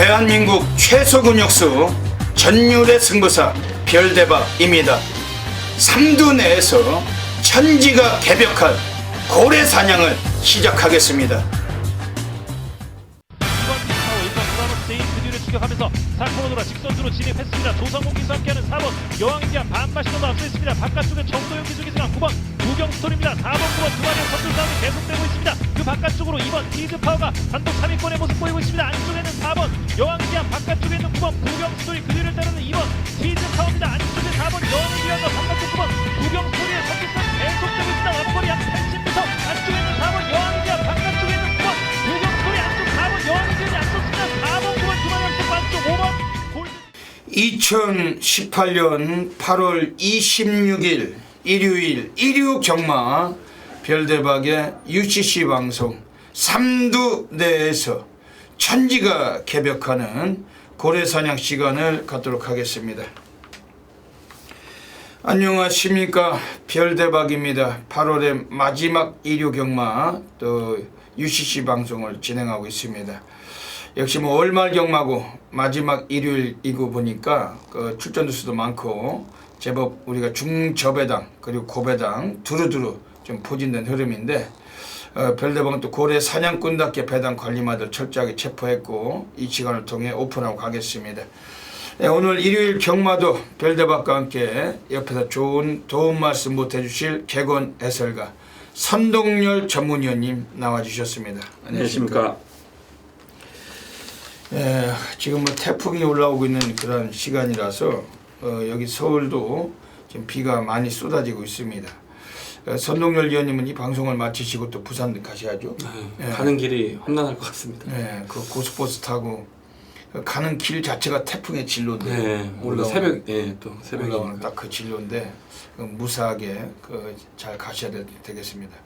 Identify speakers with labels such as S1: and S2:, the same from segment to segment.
S1: 대한민국 최소 근육수 전율의 승부사 별대박입니다. 삼두 내에서 천지가 개벽한 고래 사냥을 시작하겠습니다.
S2: 하면서 4코너로 직선주로 진입했습니다. 조성국 기수 함께하는 4번 여왕인디아 반마시너도 앞서 있습니다. 바깥쪽에 정도영 기수 기수가 9번 구경스톤입니다. 4번 9번 두 마리의 선두 싸움이 계속되고 있습니다. 그 바깥쪽으로 2번 티즈파워가 단독 3위권의 모습 보이고 있습니다. 안쪽에는 4번 여왕인디아, 바깥쪽에 있는 9번 구경스톤이 그 뒤를 따르는 2번 티즈파워입니다. 안쪽에 4번 여왕인디아가 바깥쪽 9번 구경스톤의 선두 싸움 계속되고 있습니다. 앞거리 약 80m 안쪽에 있는 4번 여왕인디아, 바깥쪽에 있는 9번 구경스톤이 안쪽 4번 여왕인디아이 앞섰습니다. 4번 9번 두 마리 안쪽 반쪽 5번
S1: 2018년 8월 26일 일요일 일요 경마 별대박의 UCC 방송 삼두 내에서 천지가 개벽하는 고래사냥 시간을 갖도록 하겠습니다. 안녕하십니까, 별대박입니다. 8월의 마지막 일요 경마 또 UCC 방송을 진행하고 있습니다. 역시 뭐 월말 경마고 마지막 일요일이고 보니까 그 출전주 수도 많고 제법 우리가 중저배당 그리고 고배당 두루두루 좀 포진된 흐름인데 별대박은 또 고래 사냥꾼답게 배당 관리마들 철저하게 체포했고 이 시간을 통해 오픈하고 가겠습니다. 오늘 일요일 경마도 별대박과 함께 옆에서 좋은 도움 말씀 못 해주실 객원 해설가 선동열 전문위원님 나와주셨습니다.
S3: 안녕하십니까.
S1: 지금 뭐 태풍이 올라오고 있는 그런 시간이라서 여기 서울도 지금 비가 많이 쏟아지고 있습니다. 선동열 위원님은 이 방송을 마치시고 또 부산 가셔야죠.
S3: 가는 길이 험난할 것 같습니다.
S1: 그 고속버스 타고 가는 길 자체가 태풍의 진로인데
S3: 새벽, 또 새벽에
S1: 딱 그 진로인데 무사하게 잘 가셔야 되겠습니다.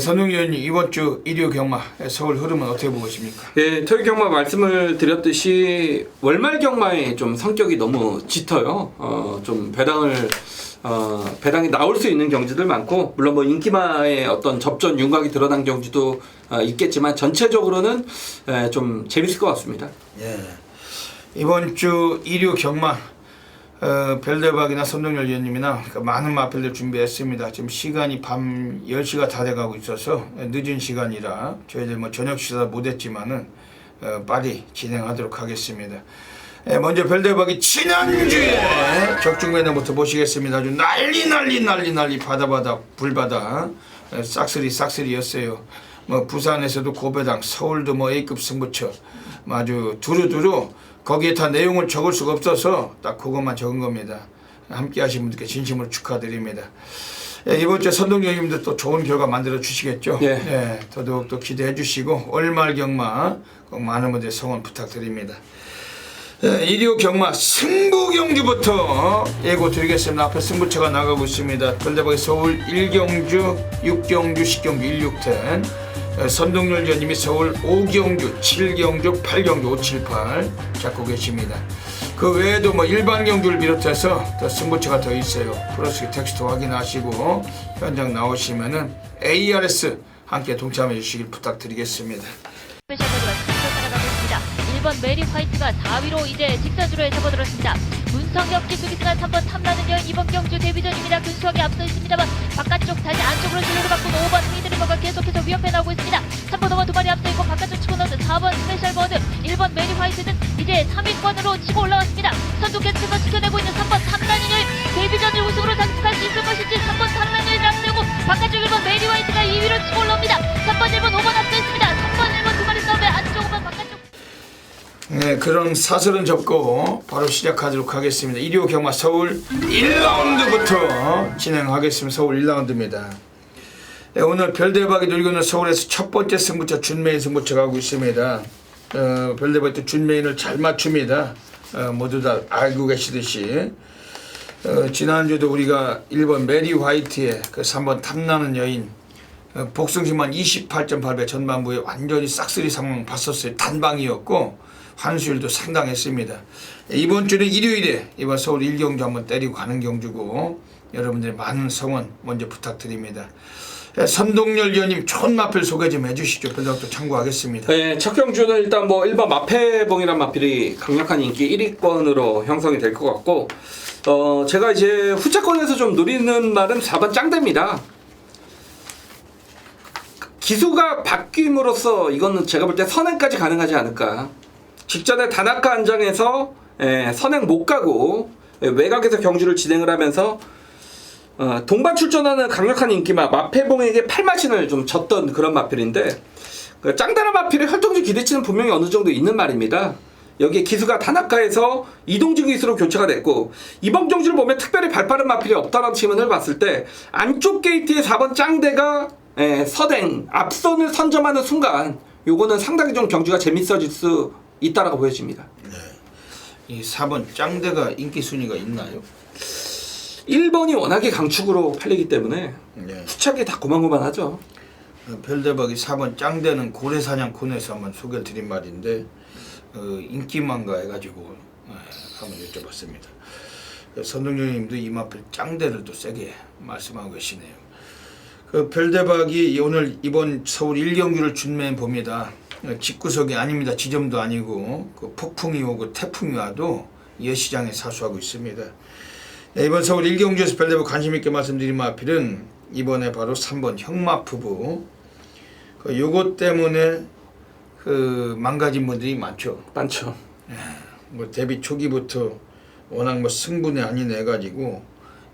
S1: 선동열 위원님, 이번 주 일요 경마 서울 흐름은 어떻게 보고 계십니까?
S3: 토요 경마 말씀을 드렸듯이 월말 경마의 좀 성격이 너무 짙어요. 좀 배당이 나올 수 있는 경지들 많고, 물론 뭐 인기마의 어떤 접전 윤곽이 드러난 경지도 있겠지만 전체적으로는 좀 재밌을 것 같습니다.
S1: 이번 주 일요 경마 별대박이나 선동열 위원님이나 많은 마필들 준비했습니다. 지금 시간이 밤 10시가 다 돼가고 있어서 늦은 시간이라 저희들 뭐 저녁 식사 못했지만은 빨리 진행하도록 하겠습니다. 먼저 별대박이 지난주에 적중매너부터 보시겠습니다. 아주 난리 바다 불바다 싹쓸이였어요. 뭐 부산에서도 고배당, 서울도 뭐 A급 승부처 아주 두루두루 거기에 다 내용을 적을 수가 없어서 딱 그것만 적은 겁니다. 함께 하신 분들께 진심으로 축하드립니다. 이번 주에 선동열님도 또 좋은 결과 만들어 주시겠죠? 더더욱 또 기대해 주시고 월말 경마 꼭 많은 분들의 성원 부탁드립니다. 일요 경마 승부 경주부터 예고 드리겠습니다. 앞에 승부처가 나가고 있습니다. 별대박의 서울 1경주, 6경주, 10경주, 16텐, 선동열 위원님이 서울 5경주, 7경주, 8경주, 578 잡고 계십니다. 그 외에도 뭐 일반 경주를 비롯해서 더 승부처가 더 있어요. 플러스 텍스트 확인하시고 현장 나오시면은 ARS 함께 동참해 주시길 부탁드리겠습니다.
S4: 1번 메리 화이트가 4위로 이제 직선주로에 접어들었습니다. 문성엽 기수기수가 3번 탐나는 여인 2번 경주 데뷔전입니다. 근수하게 앞서 있습니다만 바깥쪽 다시 안쪽으로 진로를 바꾼 5번 헤이드리버가 계속해서 위협해 나오고 있습니다. 3번 5번 두 마리 앞서 있고 바깥쪽 치고 나오는 4번 스페셜 버드 1번 메리 화이트는 이제 3위권으로 치고 올라왔습니다. 선두 계속해서 지켜내고 있는 3번 탐나는 여인 데뷔전을 우승으로 장식할 수 있을 것인지 3번 탐나는 여인을 앞세우고 바깥쪽 1번 메리 화이트가 2위로 치고 올라옵니다. 3번 1번 5번 앞서 있습니다. 3번 1번 두 마리 싸움에 안쪽 5번 바깥쪽
S1: 그런 사설은 접고 바로 시작하도록 하겠습니다. 일요 경마 서울 1라운드부터 진행하겠습니다. 서울 1라운드입니다. 오늘 별대박이 누리고 있는 서울에서 첫 번째 승부처 준메인 승부처가 하고 있습니다. 별대박이 또 준메인을 잘 맞춥니다. 모두 다 알고 계시듯이 지난주도 우리가 1번 메리 화이트의 그 3번 탐나는 여인 복승심만 28.8배 전반부에 완전히 싹쓸이 상황 봤었어요. 단방이었고 환수율도 상당했습니다. 이번 주는 일요일에 이번 서울 1경주 한번 때리고 가는 경주고 여러분들의 많은 성원 먼저 부탁드립니다. 선동열 위원님 첫 마필 소개 좀 해주시죠. 별다도 참고하겠습니다.
S3: 네, 첫 경주는 일단 뭐 1번 마패봉이란 마필이 강력한 인기 1위권으로 형성이 될 것 같고, 제가 이제 후차권에서 좀 노리는 말은 4번 짱대입니다. 기수가 바뀜으로써 이거는 제가 볼 때 선행까지 가능하지 않을까. 직전에 다나카 안장에서 선행 못 가고 외곽에서 경주를 진행을 하면서 동반 출전하는 강력한 인기마 마패봉에게 8마신을 좀 졌던 그런 마필인데, 그 짱다라 마필의 활동적 기대치는 분명히 어느 정도 있는 말입니다. 여기에 기수가 다나카에서 이동진 기수로 교체가 됐고, 이번 경주를 보면 특별히 발빠른 마필이 없다는 측면을 봤을 때 안쪽 게이트의 4번 짱대가 서댕 앞선을 선점하는 순간 요거는 상당히 좀 경주가 재밌어질 수 있다라고 보여집니다.
S1: 이 4번 짱대가 인기 순위가 있나요?
S3: 1번이 워낙에 강축으로 팔리기 때문에
S1: 네.
S3: 후착이 다 고만고만하죠.
S1: 별대박이 4번 짱대는 고래사냥 코너에서 한번 소개를 드린 말인데 인기만가 해가지고 한번 여쭤봤습니다. 선동열님도 이 마필 짱대를 또 세게 말씀하고 계시네요. 그 별대박이 오늘 이번 서울 1경기를 준비해 봅니다. 집구석이 아닙니다. 지점도 아니고 그 폭풍이 오고 태풍이 와도 예시장에 사수하고 있습니다. 이번 서울 1경기에서 별대박 관심 있게 말씀드린 마필은 이번에 바로 3번 형마푸부. 요것 때문에 그 망가진 분들이 많죠.
S3: 많죠.
S1: 뭐 데뷔 초기부터 워낙 뭐 승분이 아닌 해가지고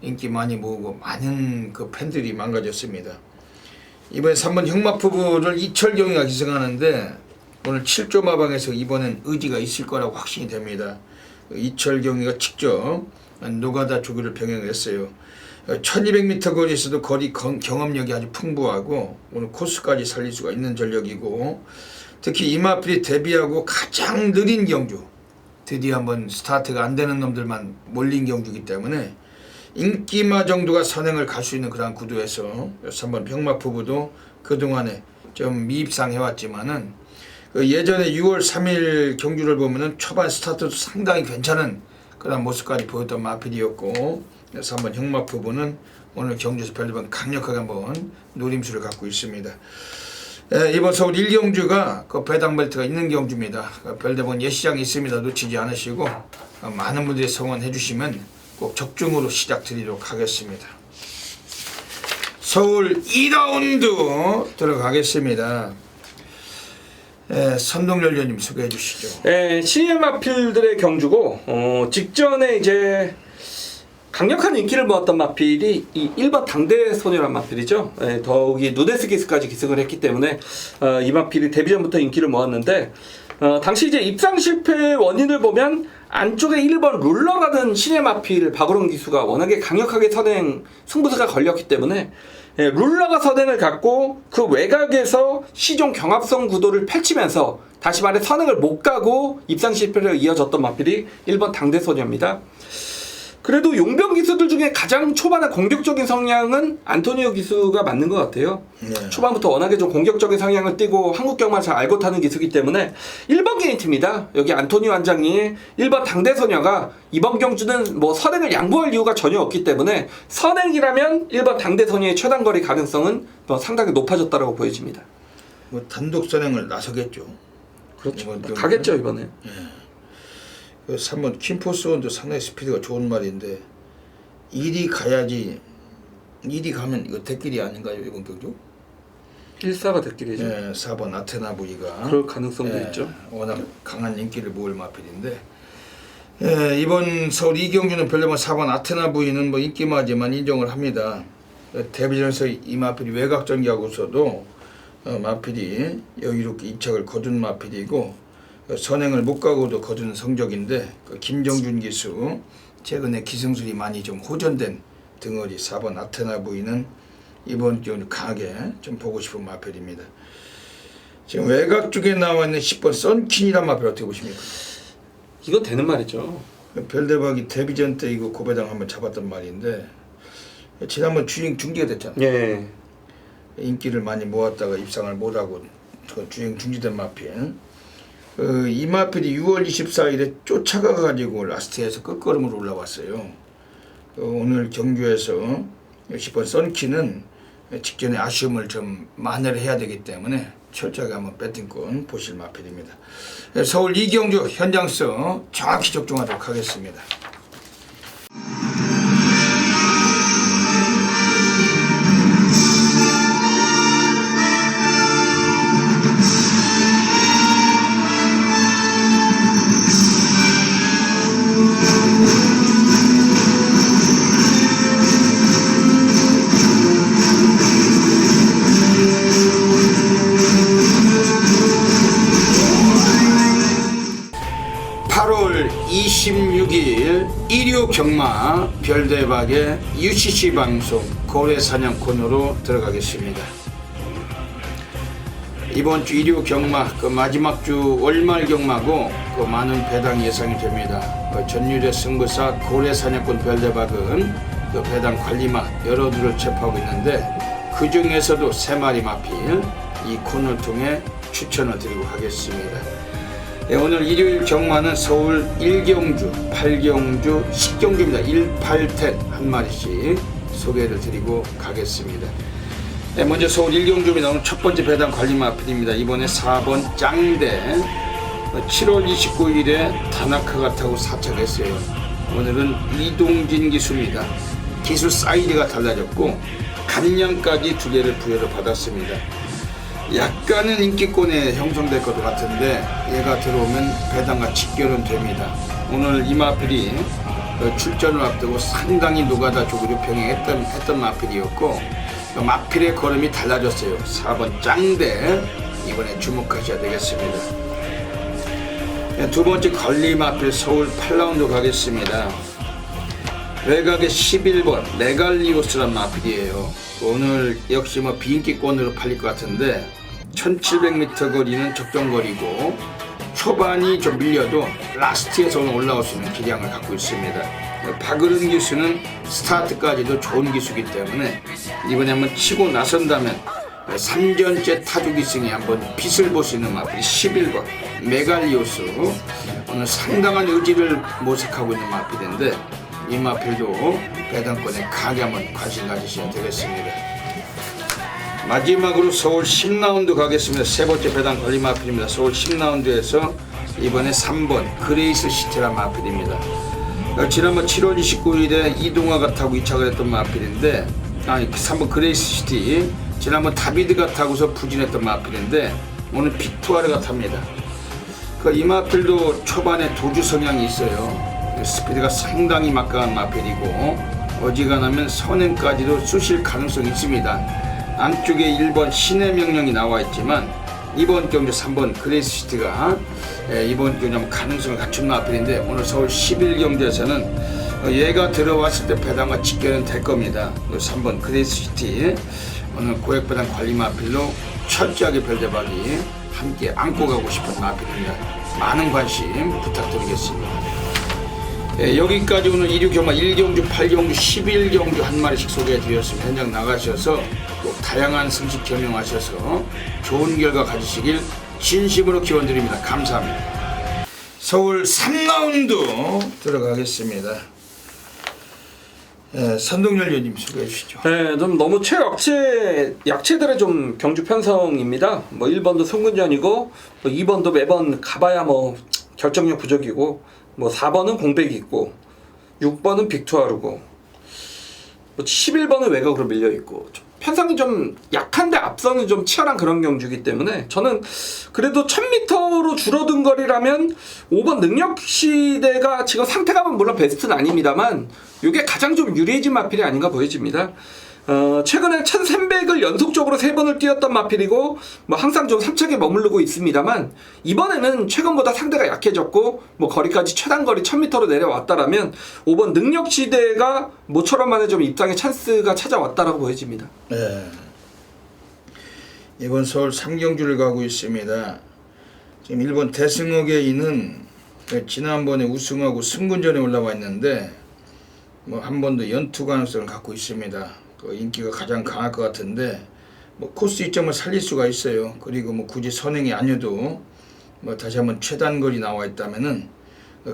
S1: 인기 많이 모으고 많은 그 팬들이 망가졌습니다. 이번에 3번 형마푸부를 이철경이가 기승하는데 오늘 7조 마방에서 이번엔 의지가 있을 거라고 확신이 됩니다. 이철경이가 직접 노가다 조기를 병행했어요. 1200m 거리에서도 거리 경험력이 아주 풍부하고 오늘 코스까지 살릴 수가 있는 전력이고, 특히 이 마필이 데뷔하고 가장 느린 경주, 드디어 한번 스타트가 안 되는 놈들만 몰린 경주이기 때문에 인기마 정도가 선행을 갈 수 있는 그런 구도에서 3번 병마푸부도 그동안에 좀 미입상 해왔지만은 그 예전에 6월 3일 경주를 보면은 초반 스타트도 상당히 괜찮은 그런 모습까지 보였던 마필이었고, 3번 형마푸부는 오늘 경주에서 별다방 강력하게 한번 노림수를 갖고 있습니다. 이번 서울 1경주가 그 배당 벨트가 있는 경주입니다. 별대본 예시장이 있습니다. 놓치지 않으시고 많은 분들이 성원해 주시면 꼭 적중으로 시작 드리도록 하겠습니다. 서울 2라운드 들어가겠습니다. 선동열 위원님 소개해 주시죠.
S3: 신예 마필들의 경주고, 직전에 이제 강력한 인기를 모았던 마필이 이 1번 당대 소녀란 마필이죠. 더욱이 누데스 기스까지 기승을 했기 때문에 이 마필이 데뷔 전부터 인기를 모았는데, 당시 이제 입상 실패의 원인을 보면 안쪽에 1번 룰러라는 신예 마필 박우롱 기수가 워낙에 강력하게 선행 승부수가 걸렸기 때문에 룰러가 선행을 갖고 그 외곽에서 시종 경합성 구도를 펼치면서 다시 말해 선행을 못 가고 입상 실패로 이어졌던 마필이 1번 당대 소녀입니다. 그래도 용병 기수들 중에 가장 초반에 공격적인 성향은 안토니오 기수가 맞는 것 같아요.
S1: 네.
S3: 초반부터 워낙에 좀 공격적인 성향을 띠고 한국 경마를 잘 알고 타는 기수이기 때문에 1번 게이트입니다. 여기 안토니오 원장이 1번 당대소녀가 이번 경주는 뭐 선행을 양보할 이유가 전혀 없기 때문에 선행이라면 1번 당대소녀의 최단거리 가능성은 상당히 높아졌다고 보여집니다.
S1: 뭐 단독 선행을 나서겠죠.
S3: 그렇죠. 가겠죠 이번에.
S1: 그 3번 킴포스원도 상당히 스피드가 좋은 말인데 1위 가야지. 1위 가면 이거 대길이 아닌가요 이번 경주?
S3: 1사가 대길이죠.
S1: 4번 아테나 부이가
S3: 그럴 가능성도 있죠.
S1: 워낙 강한 인기를 모을 마필인데, 이번 서울 2경주는 별로면 4번 아테나 부이는 뭐 인기마지만 인정을 합니다. 데뷔전에서 이 마필이 외곽 전개하고서도 마필이 여유롭게 이착을 거둔 마필이고, 선행을 못 가고도 거둔 성적인데, 김정준 기수 최근에 기승술이 많이 좀 호전된 등어리 4번 아테나 부이는 이번 경주 강하게 좀 보고 싶은 마필입니다. 지금 외곽 쪽에 나와 있는 10번 썬킨이란 마필 어떻게 보십니까?
S3: 이건 되는 말이죠.
S1: 별대박이 데뷔전 때 이거 고배당 한번 잡았던 말인데, 지난번 주행 중지가 됐잖아요.
S3: 예.
S1: 인기를 많이 모았다가 입상을 못하고 주행 중지된 마필. 이 마필이 6월 24일에 쫓아가가지고 라스트에서 끝걸음으로 올라왔어요. 오늘 경주에서 10번 썬키는 직전에 아쉬움을 좀 만회를 해야 되기 때문에 철저하게 한번 배팅권 보실 마필입니다. 서울 이경주 현장성 정확히 적중하도록 하겠습니다. (8월 26일) 일요 경마 별대박의 UCC 방송 고래사냥꾼으로 들어가겠습니다. 이번 주 일요 경마 마지막 주 월말 경마고 많은 배당 예상이 됩니다. 전율의 승부사 고래사냥꾼 별대박은 배당 관리마 여러 두를 체포하고 있는데 그 중에서도 3마리 마필 이 코너를 통해 추천을 드리고 하겠습니다. 오늘 일요일 경마는 서울 1경주, 8경주, 10경주입니다. 1, 8, 10 한 마리씩 소개를 드리고 가겠습니다. 먼저 서울 1경주입니다. 오늘 첫 번째 배당 관리마 앞입니다. 이번에 4번 짱대 7월 29일에 다나카가 타고 사착했어요. 오늘은 이동진 기수입니다. 기수 사이즈가 달라졌고 간량까지 2개를 부여를 받았습니다. 약간은 인기권에 형성될 것 같은데 얘가 들어오면 배당과 직결은 됩니다. 오늘 이 마필이 출전을 앞두고 상당히 노가다 쪽으로 병행했던 마필이었고 마필의 걸음이 달라졌어요. 4번 짱대 이번에 주목하셔야 되겠습니다. 두 번째 걸리 마필 서울 8라운드 가겠습니다. 외곽의 11번 레갈리오스란 마필이에요. 오늘 역시 비인기권으로 팔릴 것 같은데 1700m 거리는 적정거리고 초반이 좀 밀려도 라스트에서 올라올 수 있는 기량을 갖고 있습니다. 박으른 기수는 스타트까지도 좋은 기수이기 때문에 이번에 한번 치고 나선다면 3전째 타주 기승에 한번 빛을 볼 수 있는 마필이 11번 메갈리오스. 오늘 상당한 의지를 모색하고 있는 마필인데 이 마필도 배당권에 강하게 한번 관심 가지셔야 되겠습니다. 마지막으로 서울 10라운드 가겠습니다. 세 번째 배당 걸리 마필입니다. 서울 10라운드에서 이번에 3번 그레이스 시티란 마필입니다. 지난번 7월 29일에 이동화가 타고 이착을 했던 마필인데 3번 그레이스 시티 지난번 다비드가 타고서 부진했던 마필인데 오늘 빅투아르가 탑니다. 이 마필도 초반에 도주 성향이 있어요. 스피드가 상당히 막강한 마필이고 어지간하면 선행까지도 쑤실 가능성이 있습니다. 안쪽에 1번 신의 명령이 나와 있지만 이번 경주 3번 그레이스 시티가 이번 경주 가능성을 갖춘 마필인데 오늘 서울 11경주에서는 얘가 들어왔을 때 배당과 직결은 될 겁니다. 3번 그레이스 시티 오늘 고액배당 관리 마필로 철저하게 별대박이 함께 안고 가고 싶은 마필입니다. 많은 관심 부탁드리겠습니다. 여기까지 오늘 1류 경마 1경주, 8경주, 11경주 한 마리씩 소개해드렸습니다. 현장 나가셔서 꼭 다양한 승식 겸용하셔서 좋은 결과 가지시길 진심으로 기원드립니다. 감사합니다. 서울 3라운드 들어가겠습니다. 선동열 의원님 소개해 주시죠.
S3: 네, 좀 너무 약체들의 좀 경주 편성입니다. 1번도 송근전이고 2번도 매번 가봐야 결정력 부족이고 4번은 공백이 있고 6번은 빅투아르고 11번은 외곽으로 밀려있고 편성이 좀 약한데 앞서는 좀 치열한 그런 경주이기 때문에 저는 그래도 1000m로 줄어든 거리라면 5번 능력시대가 지금 상태가 물론 베스트는 아닙니다만 이게 가장 좀 유리해진 마필이 아닌가 보여집니다. 최근에 1300을 연속적으로 3번을 뛰었던 마필이고 항상 좀 3척에 머무르고 있습니다만 이번에는 최근보다 상대가 약해졌고 거리까지 최단거리 1000m로 내려왔다라면 5번 능력시대가 모처럼 만에 좀 입상의 찬스가 찾아왔다라고 보여집니다.
S1: 네. 이번 서울 3경주를 가고 있습니다. 지금 일본 대승호계인은 지난번에 우승하고 승군전에 올라와 있는데 한 번 더 연투 가능성을 갖고 있습니다. 인기가 가장 강할 것 같은데 코스 이점을 살릴 수가 있어요. 그리고 굳이 선행이 아니어도 다시 한번 최단거리 나와 있다면은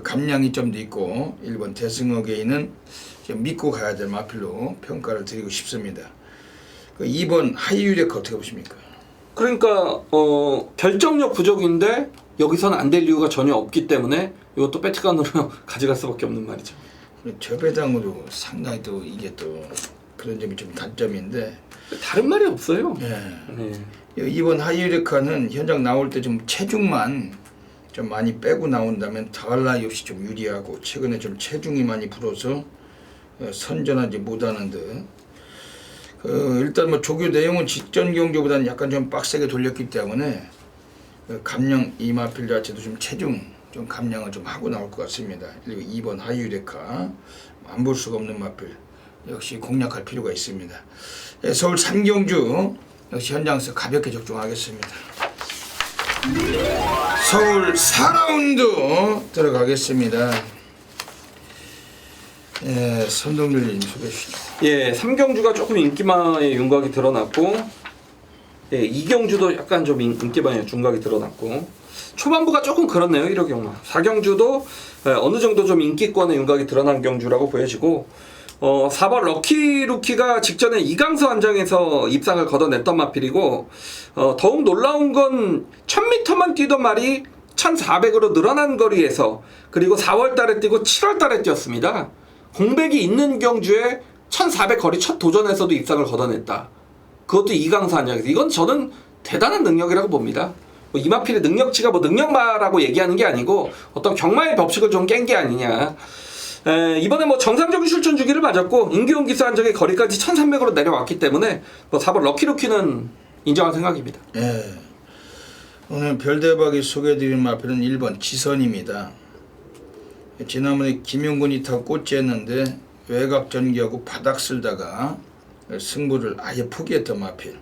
S1: 감량 이점도 있고 일본 대승호계인은 믿고 가야 될 마필로 평가를 드리고 싶습니다. 그 2번 하이유레카 어떻게 보십니까?
S3: 그러니까 결정력 부족인데 여기서는 안 될 이유가 전혀 없기 때문에 이것도 배트간으로 가져갈 수밖에 없는 말이죠.
S1: 저 배당으로 상당히 또 이게 또 그런 점이 좀 단점인데
S3: 다른 말이 없어요.
S1: 예.
S3: 네.
S1: 이번 하이유레카는 현장 나올 때 좀 체중만 좀 많이 빼고 나온다면 더할 나위 없이 좀 유리하고 최근에 좀 체중이 많이 불어서 선전하지 못하는 듯. 일단 뭐 조교 내용은 직전 경주보다는 약간 좀 빡세게 돌렸기 때문에 감량 이마필 자체도 좀 체중 좀 감량을 좀 하고 나올 것 같습니다. 그리고 2번 하이유레카 안 볼 수가 없는 마필 역시 공략할 필요가 있습니다. 서울 3경주 역시 현장에서 가볍게 적중하겠습니다. 서울 4라운드 들어가겠습니다. 선동열님 소개해 주시죠.
S3: 예, 3경주가 조금 인기만의 윤곽이 드러났고, 예, 2경주도 약간 좀 인기만의 윤곽이 드러났고, 초반부가 조금 그렇네요. 1호 경마. 4경주도 어느 정도 좀 인기권의 윤곽이 드러난 경주라고 보여지고, 4번 럭키루키가 직전에 이강서 한장에서 입상을 걷어냈던 마필이고, 더욱 놀라운 건 1000m만 뛰던 말이 1400으로 늘어난 거리에서, 그리고 4월 달에 뛰고 7월 달에 뛰었습니다. 공백이 있는 경주에 1400 거리 첫 도전에서도 입상을 걷어냈다. 그것도 이강서 한장에서. 이건 저는 대단한 능력이라고 봅니다. 이마필의 능력치가 뭐 능력마라고 얘기하는 게 아니고 어떤 경마의 법칙을 좀 깬 게 아니냐. 이번에 뭐 정상적인 출전 주기를 맞았고 임기훈 기수 한정의 거리까지 1300으로 내려왔기 때문에 뭐 4번 럭키루키는 인정할 생각입니다.
S1: 예. 오늘 별대박이 소개해드린 마필은 1번 지선입니다. 지난번에 김용군이 타고 꽂지했는데 외곽 전개하고 바닥 쓸다가 승부를 아예 포기했던 마필.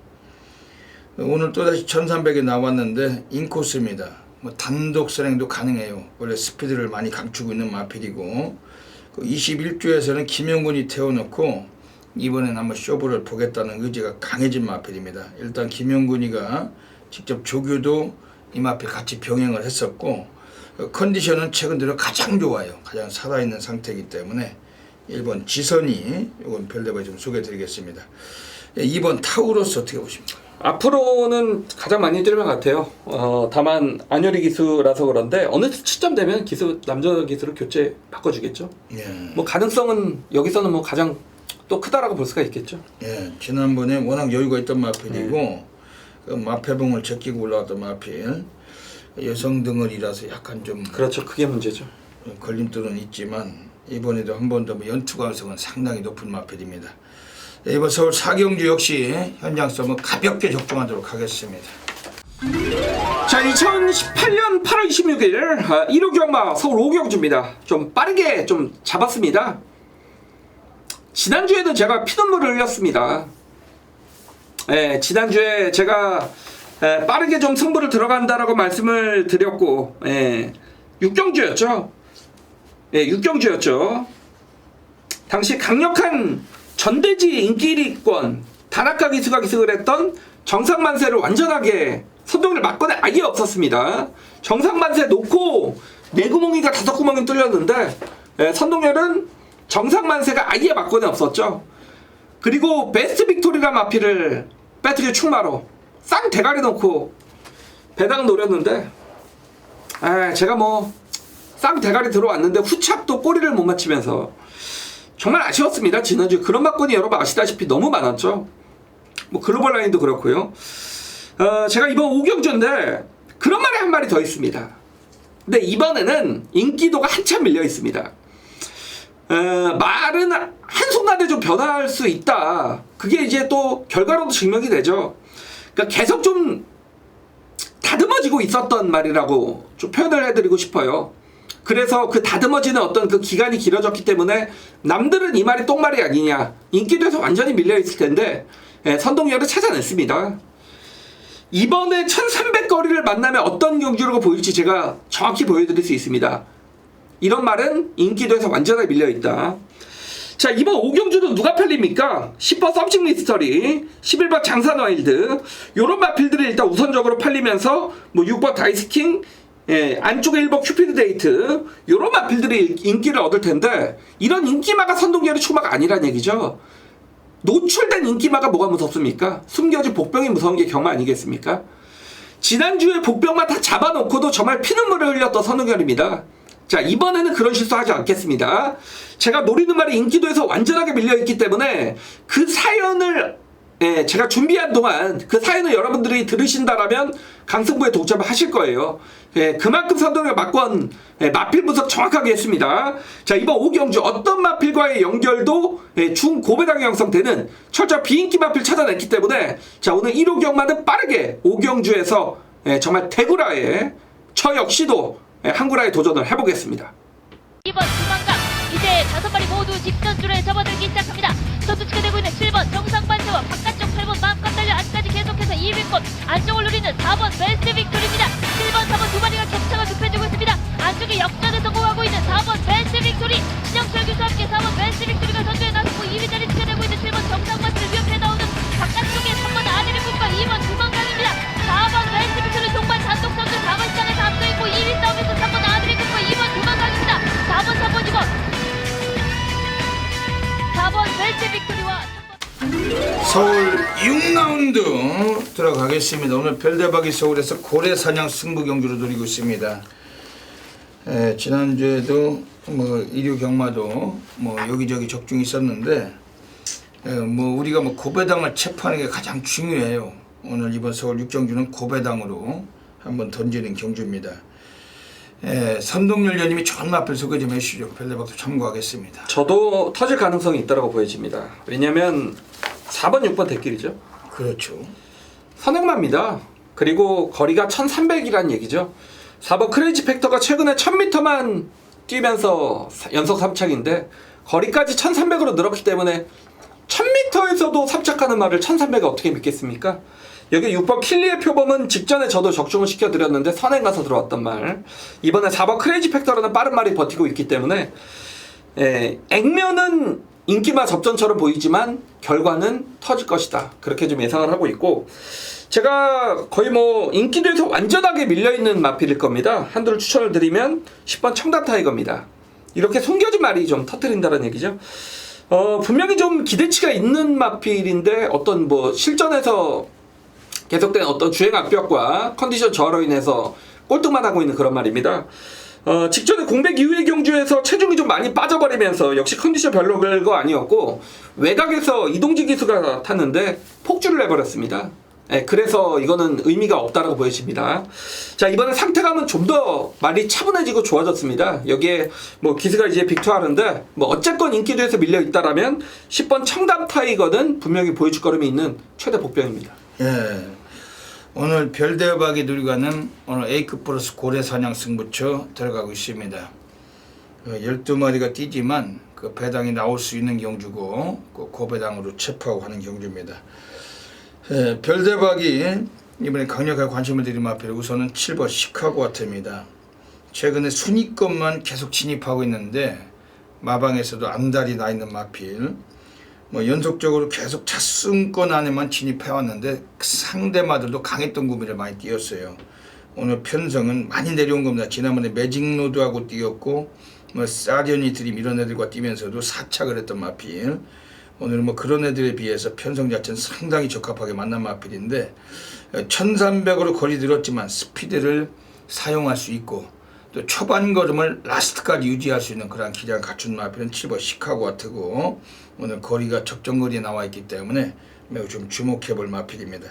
S1: 오늘 또다시 1300에 나왔는데 인코스입니다. 뭐 단독 선행도 가능해요. 원래 스피드를 많이 감추고 있는 마필이고 21주에서는 김용군이 태워놓고 이번엔 한번 쇼부를 보겠다는 의지가 강해진 마필입니다. 일단 김용군이가 직접 조교도 이 마필 같이 병행을 했었고 컨디션은 최근 들어 가장 좋아요. 가장 살아있는 상태이기 때문에 1번 지선이 이건 별대박에 좀 소개해드리겠습니다. 2번 타우로스 어떻게 보십니까?
S3: 앞으로는 가장 많이 뛸 것 같아요. 다만 안효리 기수라서 그런데 어느 시점 되면 기수 남자 기수로 교체 바꿔주겠죠.
S1: 예.
S3: 뭐 가능성은 여기서는 뭐 가장 또 크다라고 볼 수가 있겠죠.
S1: 예. 지난번에 워낙 여유가 있던 마필이고 그 마패봉을 제끼고 올라왔던 마필 여성 덩어리라서 약간 좀
S3: 그렇죠. 그게 문제죠.
S1: 걸림돌은 있지만 이번에도 한 번 더 연투 가능성은 상당히 높은 마필입니다. 이번 서울 4경주 역시 현장 싸움은 가볍게 적중하도록 하겠습니다.
S3: 자, 2018년 8월 26일 1호 경마 서울 5경주입니다. 좀 빠르게 좀 잡았습니다. 지난주에도 제가 피눈물을 흘렸습니다. 지난주에 제가 빠르게 좀 승부를 들어간다라고 말씀을 드렸고 6경주였죠. 6경주였죠. 당시 강력한 전대지 인기 1위권 다나카 기수가 기승을 했던 정상만세를 완전하게 선동열 막건에 아예 없었습니다. 정상만세 놓고 4구멍이가 5구멍이 뚫렸는데 선동열은 정상만세가 아예 막건에 없었죠. 그리고 베스트 빅토리라 마피를 배트리 충마로 쌍 대가리 놓고 배당 노렸는데 제가 뭐 쌍 대가리 들어왔는데 후착도 꼬리를 못 맞추면서 정말 아쉬웠습니다. 지난주에 그런 막건이 여러분 아시다시피 너무 많았죠. 뭐 글로벌 라인도 그렇고요. 제가 이번 5경주인데 그런 말이 한 마리 더 있습니다. 근데 이번에는 인기도가 한참 밀려 있습니다. 말은 한순간에 좀 변할 수 있다. 그게 이제 또 결과로도 증명이 되죠. 그러니까 계속 좀 다듬어지고 있었던 말이라고 좀 표현을 해드리고 싶어요. 그래서 그 다듬어지는 어떤 그 기간이 길어졌기 때문에 남들은 이 말이 똥말이 아니냐, 인기도에서 완전히 밀려있을 텐데 선동열을 찾아냈습니다. 이번에 1300 거리를 만나면 어떤 경주로 보일지 제가 정확히 보여드릴 수 있습니다. 이런 말은 인기도에서 완전히 밀려있다. 자, 이번 5경주도 누가 팔립니까? 10번 썸씽 미스터리, 11번 장산와일드, 요런 마필들이 일단 우선적으로 팔리면서 뭐 6번 다이스킹, 안쪽에 1번 큐피드 데이트, 요런 마필들이 인기를 얻을 텐데 이런 인기마가 선동열의 초마가 아니란 얘기죠. 노출된 인기마가 뭐가 무섭습니까? 숨겨진 복병이 무서운 게 경마 아니겠습니까? 지난주에 복병만 다 잡아놓고도 정말 피눈물을 흘렸던 선웅열입니다. 자, 이번에는 그런 실수하지 않겠습니다. 제가 노리는 말이 인기도에서 완전하게 밀려있기 때문에 그 사연을 제가 준비한 동안 그 사연을 여러분들이 들으신다라면 강승부에 동참을 하실 거예요. 그만큼 선동열 막권 마필 분석 정확하게 했습니다. 자, 이번 5경주 어떤 마필과의 연결도 중고배당이 형성되는 철저한 비인기 마필 찾아냈기 때문에 자, 오늘 1호 경마는 빠르게 5경주에서 정말 대구라에 저 역시도 한구라에 도전을 해보겠습니다.
S4: 이번 두만강 이제 5마리 모두 직선줄에 접어들기 시작합니다. 선두치가 되고 있는 7번 정상반대와 바깥쪽 8번 마음껏 달려 안까지 계속해서 2위권 안쪽을 누리는 4번 베스트 빅토리입니다. 7번 4번 두 마리가 격차가 좁혀지고 있습니다. 안쪽에 역전에 성공하고 있는 4번 베스트 빅토리 신영철 교수와 함께 4번 베스트 빅토리가 선두에 나섰고 2위 자리 지켜내고 있는 7번 정상반대를 위협해 나오는 바깥쪽에 3번 아드리군과 2번 두만강입니다. 4번 베스트 빅토리 동반 단독 선두 4번 시장에서 앞서있고 2위 싸움에서 3번 아드리군과 2번 두만강입니다. 4번 3번 2번 4번 벨트 빅토리와
S1: 서울 6라운드 들어가겠습니다. 오늘 별대박이 서울에서 고래사냥 승부 경주를 노리고 있습니다. 지난주에도 뭐 일요 경마도 뭐 여기저기 적중이 있었는데 뭐 우리가 뭐 고배당을 체포하는 게 가장 중요해요. 오늘 이번 서울 6경주는 고배당으로 한번 던지는 경주입니다. 선동열 위원님이 좋은 마필 소개 좀 해주시죠. 별대박도 참고하겠습니다.
S3: 저도 터질 가능성이 있다고 보여집니다. 왜냐면 4번 6번 대길이죠.
S1: 그렇죠.
S3: 선행마입니다. 그리고 거리가 1300이란 얘기죠. 4번 크레이지 팩터가 최근에 1000m만 뛰면서 연속 3착인데 거리까지 1300으로 늘었기 때문에 1000m에서도 삽착하는 말을 1300에 어떻게 믿겠습니까? 여기 6번 킬리의 표범은 직전에 저도 적중을 시켜드렸는데 선행 가서 들어왔던 말. 이번에 4번 크레이지 팩터라는 빠른 말이 버티고 있기 때문에 액면은 인기마 접전처럼 보이지만 결과는 터질 것이다. 그렇게 좀 예상을 하고 있고 제가 거의 뭐 인기도에서 완전하게 밀려있는 마필일 겁니다. 한두를 추천을 드리면 10번 청담 타이거입니다. 이렇게 숨겨진 말이 좀 터뜨린다는 얘기죠. 분명히 좀 기대치가 있는 마필인데 어떤 뭐 실전에서 계속된 어떤 주행 압력과 컨디션 저하로 인해서 꼴등만 하고 있는 그런 말입니다. 직전에 공백 이후의 경주에서 체중이 좀 많이 빠져버리면서 역시 컨디션 별거 아니었고 외곽에서 이동지 기수가 탔는데 폭주를 내버렸습니다. 그래서 이거는 의미가 없다라고 보여집니다. 자, 이번에 상태감은 좀 더 말이 차분해지고 좋아졌습니다. 여기에 뭐 기스가 이제 빅투하는데 뭐 어쨌건 인기도에서 밀려 있다라면 10번 청담 타이거는 분명히 보여줄 거름이 있는 최대 복병입니다.
S1: 오늘 별대박이 누리가는 오늘 A급 플러스 고래사냥 승부처 들어가고 있습니다. 12마리가 뛰지만 그 배당이 나올 수 있는 경주고 그 고배당으로 체포하고 하는 경주입니다. 별대박이 이번에 강력하게 관심을 드린 마필 우선은 7번 시카고 아트입니다. 최근에 순위권만 계속 진입하고 있는데 마방에서도 안달이 나 있는 마필. 뭐 연속적으로 계속 차승권 안에만 진입해왔는데 상대마들도 강했던 구미를 많이 뛰었어요. 오늘 편성은 많이 내려온 겁니다. 지난번에 매직로드하고 뛰었고 뭐 사리언이 드림 이런 애들과 뛰면서도 4착을 했던 마필. 오늘은 뭐 그런 애들에 비해서 편성 자체는 상당히 적합하게 만난 마필인데 1300으로 거리 늘었지만 스피드를 사용할 수 있고 또 초반 걸음을 라스트까지 유지할 수 있는 그런 기량을 갖춘 마필은 7번 시카고 아트고 오늘 거리가 적정거리에 나와 있기 때문에 매우 좀 주목해 볼 마필입니다.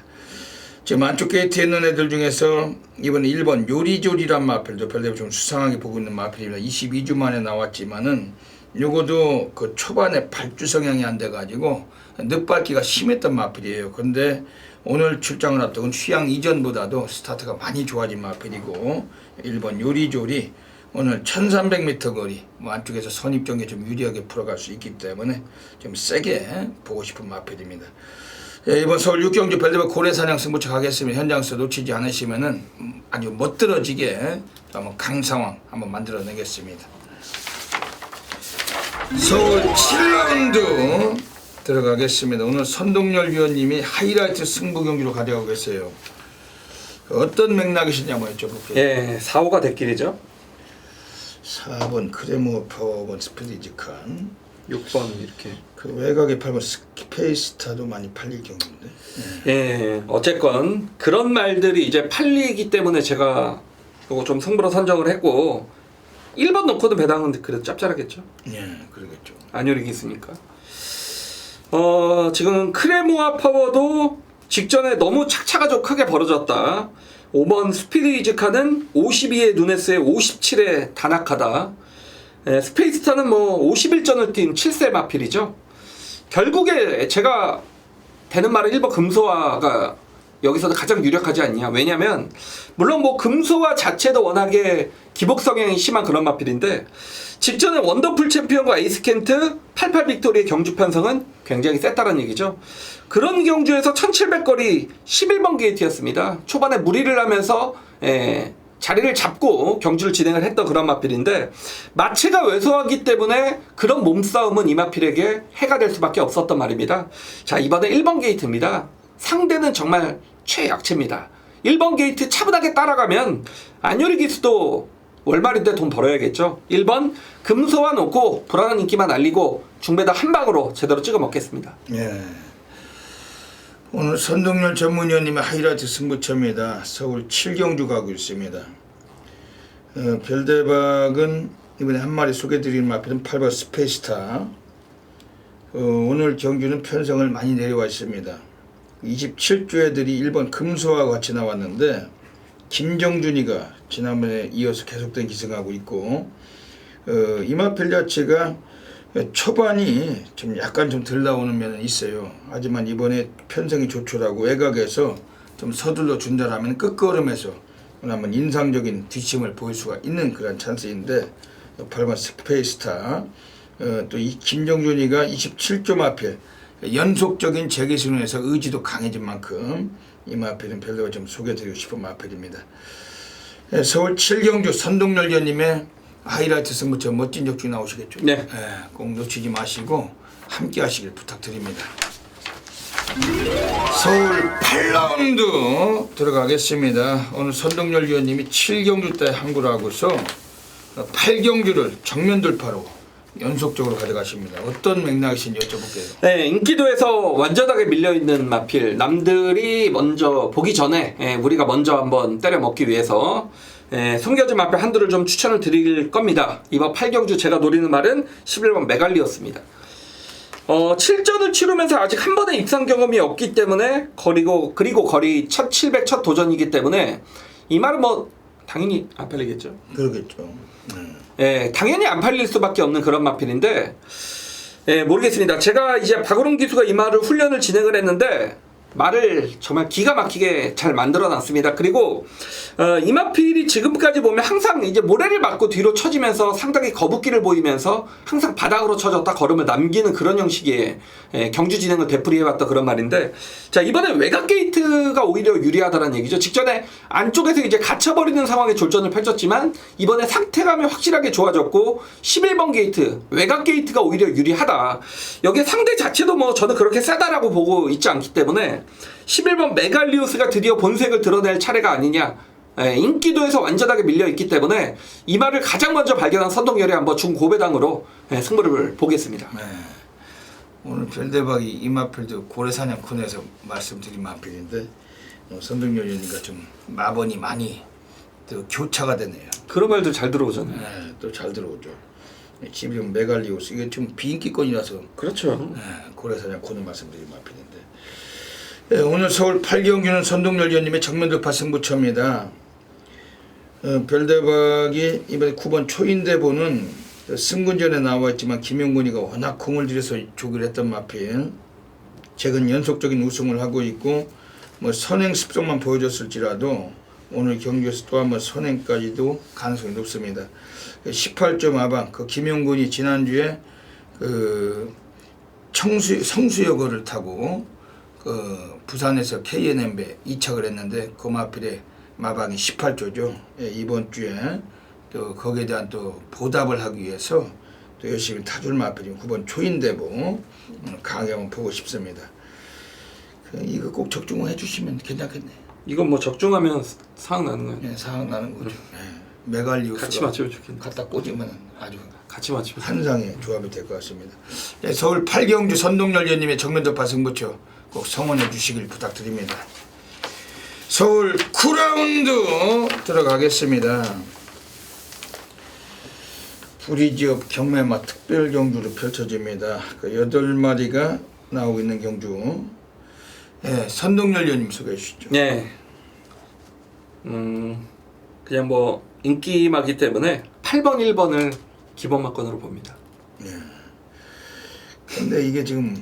S1: 지금 안쪽 게이트에 있는 애들 중에서 이번에 1번 요리조리란 마필도 별대로 좀 수상하게 보고 있는 마필입니다. 22주 만에 나왔지만은 요거도 그 초반에 발주 성향이 안 돼가지고 늦밟기가 심했던 마필이에요. 근데 오늘 출장을 앞두고 취향 이전보다도 스타트가 많이 좋아진 마필이고 1번 요리조리 오늘 1300m 거리 뭐 안쪽에서 선입정에 좀 유리하게 풀어갈 수 있기 때문에 좀 세게 보고 싶은 마필입니다. 이번 서울 6경주 별대박 고래사냥 승부처 가겠습니다. 현장에서 놓치지 않으시면은 아주 멋들어지게 한번 강상황 한번 만들어내겠습니다. 서울 7라운드 들어가겠습니다. 오늘 선동열 위원님이 하이라이트 승부 경기로 가져가고 계세요. 어떤 맥락이시냐 한번 여쭤볼게요.
S3: 예, 4호가 대길이죠.
S1: 4번 크레모 파워번 스피디지칸
S3: 6번 이렇게.
S1: 그 외곽에 팔면 스페이스타도 많이 팔릴 경우인데.
S3: 예, 어쨌건 그런 말들이 이제 팔리기 때문에 제가 이거 좀 승부로 선정을 했고 1번 놓고도 배당은 그래도 짭짤하겠죠.
S1: 예, 그러겠죠.
S3: 안요릭이 있으니까. 지금 크레모아 파워도 직전에 너무 착차가 좀 크게 벌어졌다. 5번 스피드이즈카는 52에 누네스에 57에 다나카다. 스페이스타는 뭐 51전을 뛴 7세 마필이죠. 결국에 제가 되는 말은 1번 금소화가 여기서도 가장 유력하지 않냐. 왜냐면 물론 뭐 금소화 자체도 워낙에 기복 성향이 심한 그런 마필인데 직전에 원더풀 챔피언과 에이스켄트 88 빅토리의 경주 편성은 굉장히 셌다는 얘기죠. 그런 경주에서 1700거리 11번 게이트였습니다. 초반에 무리를 하면서 자리를 잡고 경주를 진행을 했던 그런 마필인데 마체가 왜소하기 때문에 그런 몸싸움은 이 마필에게 해가 될 수밖에 없었던 말입니다. 자, 이번에 1번 게이트입니다. 상대는 정말 최약체입니다. 1번 게이트 차분하게 따라가면 안요리기수도 월말인데 돈 벌어야겠죠. 1번 금소화 놓고 불안한 인기만 날리고 중배당 한 방으로 제대로 찍어 먹겠습니다.
S1: 예. 오늘 선동열 전문위원님의 하이라이트 승부처입니다. 서울 7경주 가고 있습니다. 별대박은 이번에 한 마리 소개드리는 마필은 8번 스페이스타. 오늘 경주는 편성을 많이 내려와 있습니다. 27조 애들이 1번 금소와 같이 나왔는데 김정준이가 지난번에 이어서 계속된 기승하고 있고 이 마필 자체가 초반이 좀 약간 좀 덜 나오는 면은 있어요. 하지만 이번에 편성이 조촐하고 외곽에서 좀 서둘러 준다라면 끝걸음에서 한번 인상적인 뒷심을 보일 수가 있는 그런 찬스인데 8번 스페이스타 또 이 김정준이가 27조 마필 연속적인 재기승에서 의지도 강해진 만큼 이 마필은 별로 좀 소개드리고 싶은 마필입니다. 서울 7경주 선동열 위원님의 하이라이트 승부처 멋진 적주 나오시겠죠?
S3: 네.
S1: 꼭 놓치지 마시고 함께 하시길 부탁드립니다. 서울 8라운드 들어가겠습니다. 오늘 선동열 위원님이 7경주 때 항구를 하고서 8경주를 정면 돌파로 연속적으로 가져가십니다. 어떤 맥락이신지 여쭤볼게요.
S3: 네, 인기도에서 완전하게 밀려있는 마필 남들이 먼저 보기 전에 우리가 먼저 한번 때려 먹기 위해서 숨겨진 마필 한두를 좀 추천을 드릴 겁니다. 이번 8경주 제가 노리는 말은 11번 메갈리였습니다. 7전을 치르면서 아직 한 번의 입상 경험이 없기 때문에 그리고 거리 1700 첫 도전이기 때문에 이 말은 뭐 당연히 안 팔리겠죠.
S1: 그러겠죠.
S3: 당연히 안 팔릴 수밖에 없는 그런 마필인데 모르겠습니다. 제가 이제 박우름 기수가 이 말을 훈련을 진행을 했는데 말을 정말 기가 막히게 잘 만들어 놨습니다. 그리고 이마필이 지금까지 보면 항상 이제 모래를 맞고 뒤로 쳐지면서 상당히 거북기를 보이면서 항상 바닥으로 쳐졌다 걸음을 남기는 그런 형식의 경주 진행을 되풀이해왔던 그런 말인데, 자, 이번에 외곽 게이트가 오히려 유리하다는 얘기죠. 직전에 안쪽에서 이제 갇혀버리는 상황의 졸전을 펼쳤지만 이번에 상태감이 확실하게 좋아졌고 11번 게이트 외곽 게이트가 오히려 유리하다. 여기에 상대 자체도 뭐 저는 그렇게 세다라고 보고 있지 않기 때문에 11번 메갈리우스가 드디어 본색을 드러낼 차례가 아니냐. 인기도에서 완전하게 밀려있기 때문에 이 말을 가장 먼저 발견한 선동열이 한번 중고배당으로 승부를 보겠습니다.
S1: 네. 오늘 별대박이 이마필도 고래사냥 쿤에서 말씀드린 마필인데 선동열 위원님과 좀 마번이 많이 또 교차가 되네요.
S3: 그런 말도 잘 들어오잖아요.
S1: 네, 또 잘 들어오죠. 지금 메갈리우스 이게 좀 비인기권이라서
S3: 그렇죠.
S1: 고래사냥 쿤을 말씀드린 마필인데 오늘 서울 8경주는 선동열 위원님의 정면돌파 승부처입니다. 별대박이 이번에 9번 초인대보는 승군전에 나와 있지만 김용곤이가 워낙 공을 들여서 조기를 했던 마필. 최근 연속적인 우승을 하고 있고 뭐 선행 습성만 보여줬을지라도 오늘 경주에서 또 한번 선행까지도 가능성이 높습니다. 18점 아방 그 김용곤이 지난주에 그 성수여고를 타고 그 부산에서 KNM배 이착을 했는데 그 마필에 마방이 18조죠. 이번 주에 또 거기에 대한 또 보답을 하기 위해서 또 열심히 타줄 마필이 9번 초인대보 강하게 한번 보고 싶습니다. 이거 꼭 적중해 주시면 괜찮겠네.
S3: 이건 뭐 적중하면 상황 나는 거예요.
S1: 네, 상황 나는 거죠. 네. 메갈리우스가
S3: 같이 맞추면 좋겠네.
S1: 갖다 꽂으면 아주
S3: 같이 맞추면.
S1: 환상의 조합이 될 것 같습니다. 네, 서울 8경주 선동열 위원님의 정면돌파 승부처 꼭 성원해 주시길 부탁드립니다. 서울 9라운드 들어가겠습니다. 부리지역 경매마 특별 경주로 펼쳐집니다. 그 8마리가 나오고 있는 경주. 네, 선동열 위원님 소개해 주시죠.
S3: 네. 그냥 뭐 인기마기 때문에 8번 1번을 기본 막건으로 봅니다.
S1: 근데 이게 지금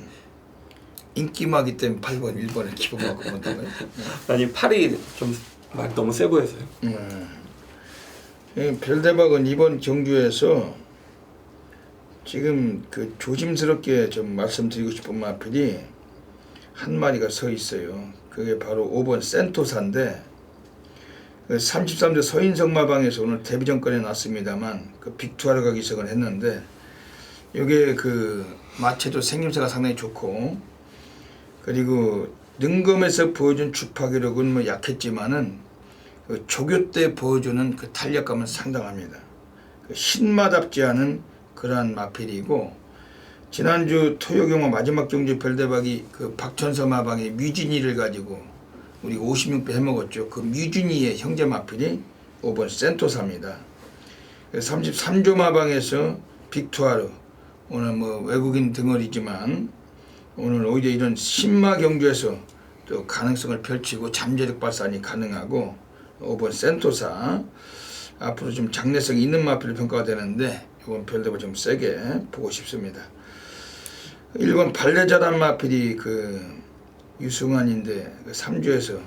S1: 인기마기 때문에 8번, 1번을 기본 갖고 본다고요?
S3: 아니 팔이 좀 막 너무 세 보여서요.
S1: 별대박은 이번 경주에서 지금 그 조심스럽게 좀 말씀드리고 싶은 마필이 한 마리가 서 있어요. 그게 바로 5번 센토사인데 33대 서인성마방에서 오늘 데뷔전권에 났습니다만 그 빅투아르가 기석을 했는데 이게 그 마체도 생김새가 상당히 좋고 그리고 능검에서 보여준 주파 기록은 뭐 약했지만은 그 조교 때 보여주는 그 탄력감은 상당합니다. 그 신마답지 않은 그러한 마필이고 지난주 토요경마 마지막 경주 별대박이 그 박천서 마방의 뮤진이를 가지고 우리 56배 해먹었죠. 그 뮤진이의 형제 마필이 5번 센토사입니다. 33조 마방에서 빅투아르 오늘 뭐 외국인 덩어리지만 오늘 오히려 이런 신마 경주에서 또 가능성을 펼치고 잠재력 발산이 가능하고 5번 센토사 앞으로 좀 장래성이 있는 마필로 평가가 되는데 이번 별대박 좀 세게 보고 싶습니다. 1번 발레자란 마필이 그 유승환인데 그 3주에서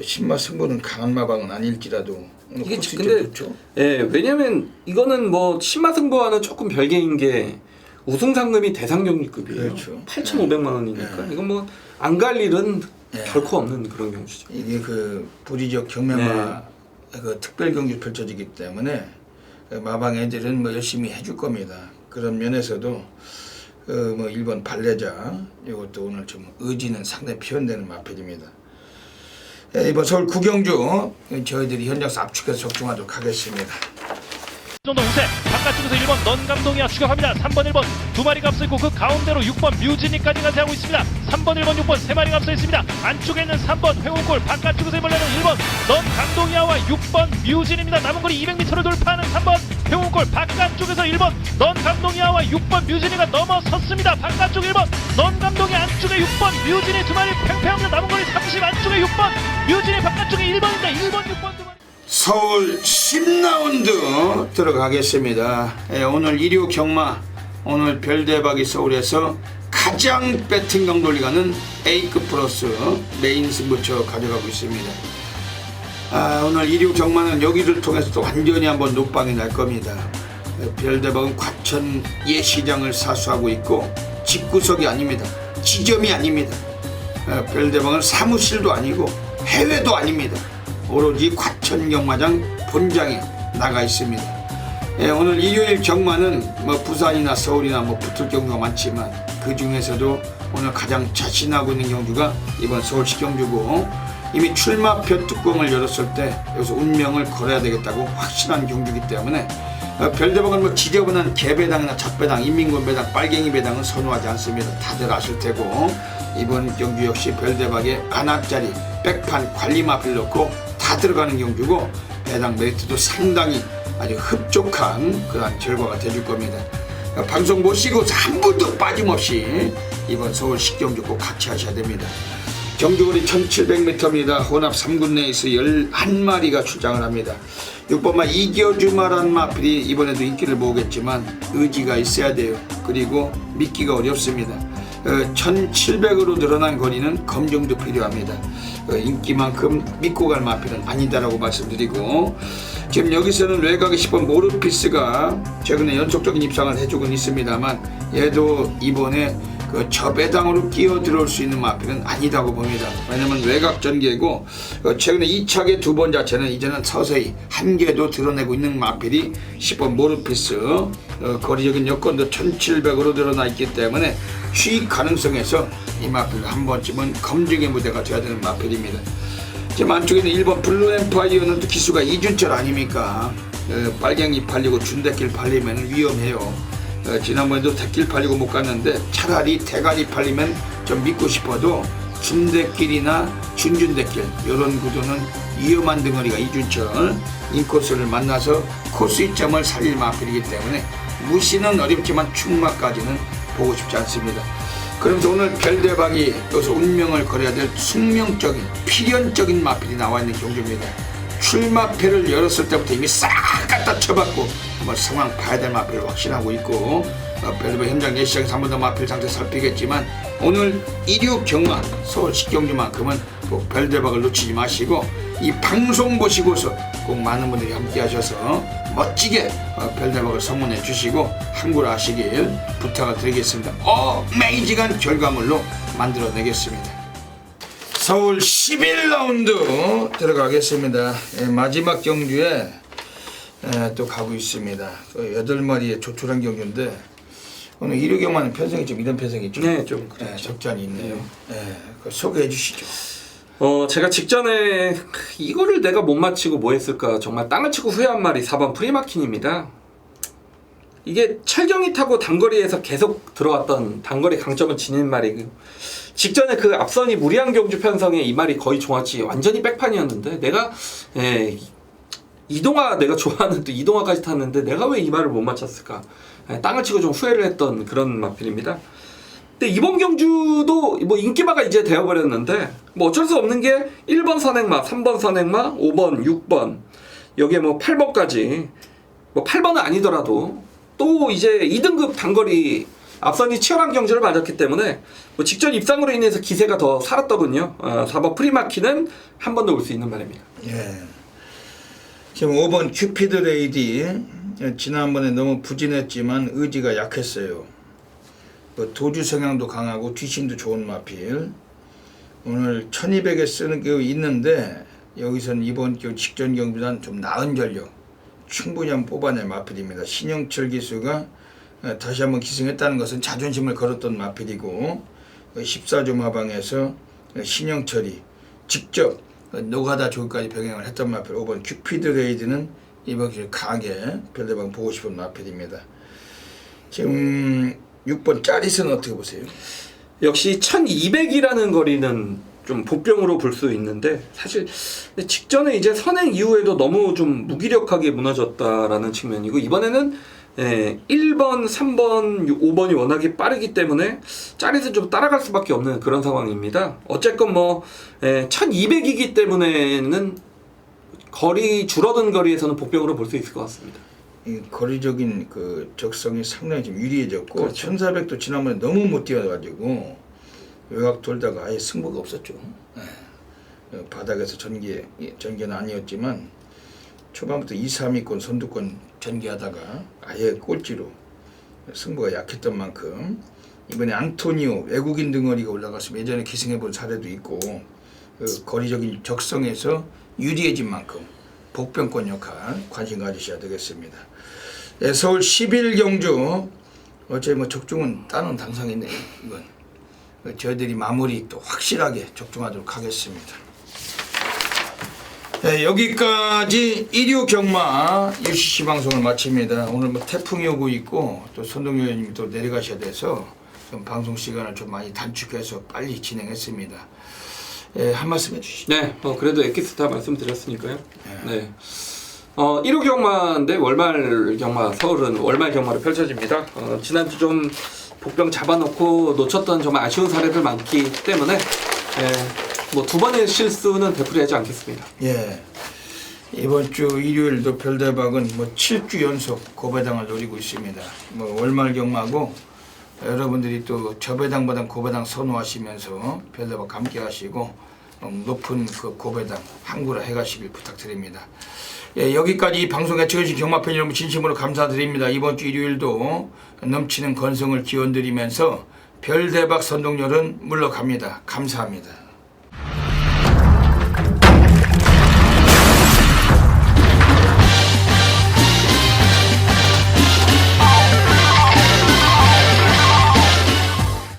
S1: 신마 승부는 강한 마방은 아닐지라도
S3: 이게
S1: 코스
S3: 근데
S1: 좋죠?
S3: 예, 왜냐면 이거는 뭐 신마승부와는 조금 별개인 게 우승 상금이 대상 경기급이에요.
S1: 그렇죠.
S3: 8,500만 원이니까 이건 뭐 안 갈 일은 결코 없는 그런 경주죠.
S1: 이게 그 부리지역 경매마 그 특별 경기 펼쳐지기 때문에 그 마방 애들은 뭐 열심히 해줄 겁니다. 그런 면에서도 그 뭐 1번 발레자 이것도 오늘 좀 의지는 상당히 표현되는 마필입니다. 이번 서울 구경주 저희들이 현장에서 압축해서 적중하도록 하겠습니다.
S2: 정도 우세 바깥쪽에서 1번 넌 감독이야 추격합니다. 3번 1번 두 마리가 앞서 있고 그 가운데로 6번 뮤지니까지 가세하고 있습니다. 3번 1번 6번 세 마리가 앞서 있습니다. 안쪽에 있는 3번 회원골 바깥쪽에서 이번에는 1번 넌 감독이야와 6번 뮤진입니다. 남은 거리 200m를 돌파하는 3번 회원골 바깥쪽에서 1번 넌 감독이야와 6번 뮤진이가 넘어섰습니다. 바깥쪽 1번 넌 감독이 안쪽에 6번 뮤진이 두 마리 팽팽합니다. 남은 거리 30 안쪽에 6번 뮤진이 바깥쪽에 1번입니다. 1번 6번 두 마리
S1: 서울 10라운드 들어가겠습니다. 오늘 일요 경마 오늘 별대박이 서울에서 가장 배팅강 돌리가는 A급 플러스 메인 승부처 가져가고 있습니다. 오늘 일요 경마는 여기를 통해서 또 완전히 한번 녹방이 날 겁니다. 별대박은 과천 예시장을 사수하고 있고 집구석이 아닙니다. 지점이 아닙니다. 별대박은 사무실도 아니고 해외도 아닙니다. 오로지 과천 경마장 본장에 나가 있습니다. 오늘 일요일 경마는 뭐 부산이나 서울이나 뭐 붙을 경우가 많지만 그 중에서도 오늘 가장 자신하고 있는 경주가 이번 서울시 경주고 이미 출마표 뚜껑을 열었을 때 여기서 운명을 걸어야 되겠다고 확신한 경주이기 때문에 별대박은 뭐 지저분한 개배당이나 잡배당, 인민권배당, 빨갱이 배당은 선호하지 않습니다. 다들 아실 테고 이번 경주 역시 별대박의 안압자리 백판 관리 마필 넣고 다 들어가는 경주고 배당 메리트도 상당히 아주 흡족한 그러한 결과가 돼줄 겁니다. 방송 보시고 한 분도 빠짐없이 이번 서울 식경주 꼭 같이 하셔야 됩니다. 경주거리 1700m입니다. 혼합 3군 내에서 11마리가 출장을 합니다. 6번마 이겨주마란 마필이 이번에도 인기를 모으겠지만 의지가 있어야 돼요. 그리고 믿기가 어렵습니다. 1700으로 늘어난 거리는 검증도 필요합니다. 인기만큼 믿고 갈 마필은 아니다라고 말씀드리고 지금 여기서는 외곽의 10번 모르피스가 최근에 연속적인 입상을 해주고 있습니다만 얘도 이번에 그 저배당으로 끼어 들어올 수 있는 마필은 아니다고 봅니다. 왜냐면 외곽 전개고 최근에 2차계 두 번 자체는 이제는 서서히 한계도 드러내고 있는 마필이 10번 모르피스 거리적인 여건도 1700으로 늘어나 있기 때문에 취익 가능성에서 이 마필 한 번쯤은 검증의 무대가 돼야 되는 마필입니다. 지금 안쪽에 있는 1번 블루엠파이어는 또 기수가 이준철 아닙니까? 빨갱이 팔리고 준대길 팔리면 위험해요. 지난번에도 대길 팔리고 못 갔는데 차라리 대가리 팔리면 좀 믿고 싶어도 준대길이나 준준대길 이런 구도는 위험한 덩어리가 이준철 인코스를 만나서 코스 이점을 살릴 마필이기 때문에 무시는 어렵지만 충마까지는 보고 싶지 않습니다. 그러면서 오늘 별대박이 여기서 운명을 걸어야 될 숙명적인 필연적인 마필이 나와 있는 경주입니다. 출마패를 열었을 때부터 이미 싹 갖다 쳐봤고 한번 상황 봐야 될 마필을 확신하고 있고 별대박 현장 예시장에서 한 번 더 마필 상태 살피겠지만 오늘 1류 경마 서울시 경주만큼은 꼭 별대박을 놓치지 마시고 이 방송 보시고서 꼭 많은 분들이 함께 하셔서 멋지게 별대박을 선문해 주시고 항구를 하시길 부탁을 드리겠습니다. 어메이징한 결과물로 만들어내겠습니다. 서울 11라운드 들어가겠습니다. 마지막 경주에 또 가고 있습니다. 8마리의 조촐한 경주인데 오늘 1류 경마는 편성이 좀 이런 편성이 좀,
S3: 네, 좀 그렇죠.
S1: 적잖이 있네요. 소개해 주시죠.
S3: 제가 직전에 이거를 내가 못 맞히고 뭐 했을까 정말 땅을 치고 후회한 말이 4번 프리마킨입니다. 이게 철경이 타고 단거리에서 계속 들어왔던 단거리 강점은 지닌 말이고 직전에 그 앞선이 무리한 경주 편성에 이 말이 거의 종아치 완전히 백판이었는데 내가 이동화 내가 좋아하는 또 이동화까지 탔는데 내가 왜 이 말을 못 맞췄을까 땅을 치고 좀 후회를 했던 그런 마필입니다. 근데 이번 경주도 뭐 인기마가 이제 되어버렸는데 뭐 어쩔 수 없는 게 1번 선행마, 3번 선행마, 5번, 6번 여기에 뭐 8번까지 뭐 8번은 아니더라도 또 이제 2등급 단거리 앞선이 치열한 경주를 맞았기 때문에 뭐 직전 입상으로 인해서 기세가 더 살았더군요. 4번 프리마키는 한 번 더 올 수 있는 말입니다.
S1: 예. 지금 5번 큐피드 레이디 지난번에 너무 부진했지만 의지가 약했어요. 도주 성향도 강하고 뒷심도 좋은 마필. 오늘 1200에 쓰는 게 있는데 여기서는 이번 교 직전 경기보다는 좀 나은 전력 충분히 한번 뽑아낼 마필입니다. 신영철 기수가 다시 한번 기승했다는 것은 자존심을 걸었던 마필이고 14조 마방에서 신영철이 직접 노가다 조기까지 병행을 했던 마필 5번 큐피드 레이드는 이번 기회에 강하게 별대방 보고 싶은 마필입니다. 지금 6번 짜릿은 어떻게 보세요?
S3: 역시 1200이라는 거리는 좀 복병으로 볼 수 있는데 사실 직전에 이제 선행 이후에도 너무 좀 무기력하게 무너졌다라는 측면이고 이번에는 1번, 3번, 5번이 워낙에 빠르기 때문에 짜릿은 좀 따라갈 수밖에 없는 그런 상황입니다. 어쨌건 뭐 1200이기 때문에는 거리 줄어든 거리에서는 복병으로 볼 수 있을 것 같습니다.
S1: 이 거리적인 그 적성이 상당히 좀 유리해졌고
S3: 그렇죠.
S1: 1400도 지난번에 너무 못 뛰어가지고 외곽 돌다가 아예 승부가 없었죠. 바닥에서 전개는 아니었지만 초반부터 2, 3위권 선두권 전개하다가 아예 꼴찌로 승부가 약했던 만큼 이번에 안토니오 외국인 덩어리가 올라가서 예전에 기승해본 사례도 있고 그 거리적인 적성에서 유리해진 만큼 복병권 역할 관심 가지셔야 되겠습니다. 서울 11경주 어째 뭐 적중은 따는 당상이네요. 이건 저희들이 마무리 또 확실하게 적중하도록 하겠습니다. 여기까지 1류 경마 UCC 방송을 마칩니다. 오늘 뭐 태풍이 오고 있고 또 손동열 의원님이 또 내려가셔야 돼서 좀 방송 시간을 좀 많이 단축해서 빨리 진행했습니다. 한 말씀 해주시죠.
S3: 네, 그래도 엑기스타 말씀드렸으니까요. 네. 1호 경마인데 월말 경마, 서울은 월말 경마로 펼쳐집니다. 지난주 좀 복병 잡아놓고 놓쳤던 좀 아쉬운 사례들 많기 때문에 뭐 두 번의 실수는 되풀이하지 않겠습니다.
S1: 예. 이번 주 일요일도 별대박은 뭐 7주 연속 고배당을 노리고 있습니다. 뭐 월말 경마고 여러분들이 또 저배당보다 고배당 선호하시면서 별대박 함께 하시고 높은 그 고배당 항구라 해가시길 부탁드립니다. 예, 여기까지 이 방송에 청해주신 경마팬 여러분 진심으로 감사드립니다. 이번 주 일요일도 넘치는 건성을 기원드리면서 별대박 선동열은 물러갑니다. 감사합니다.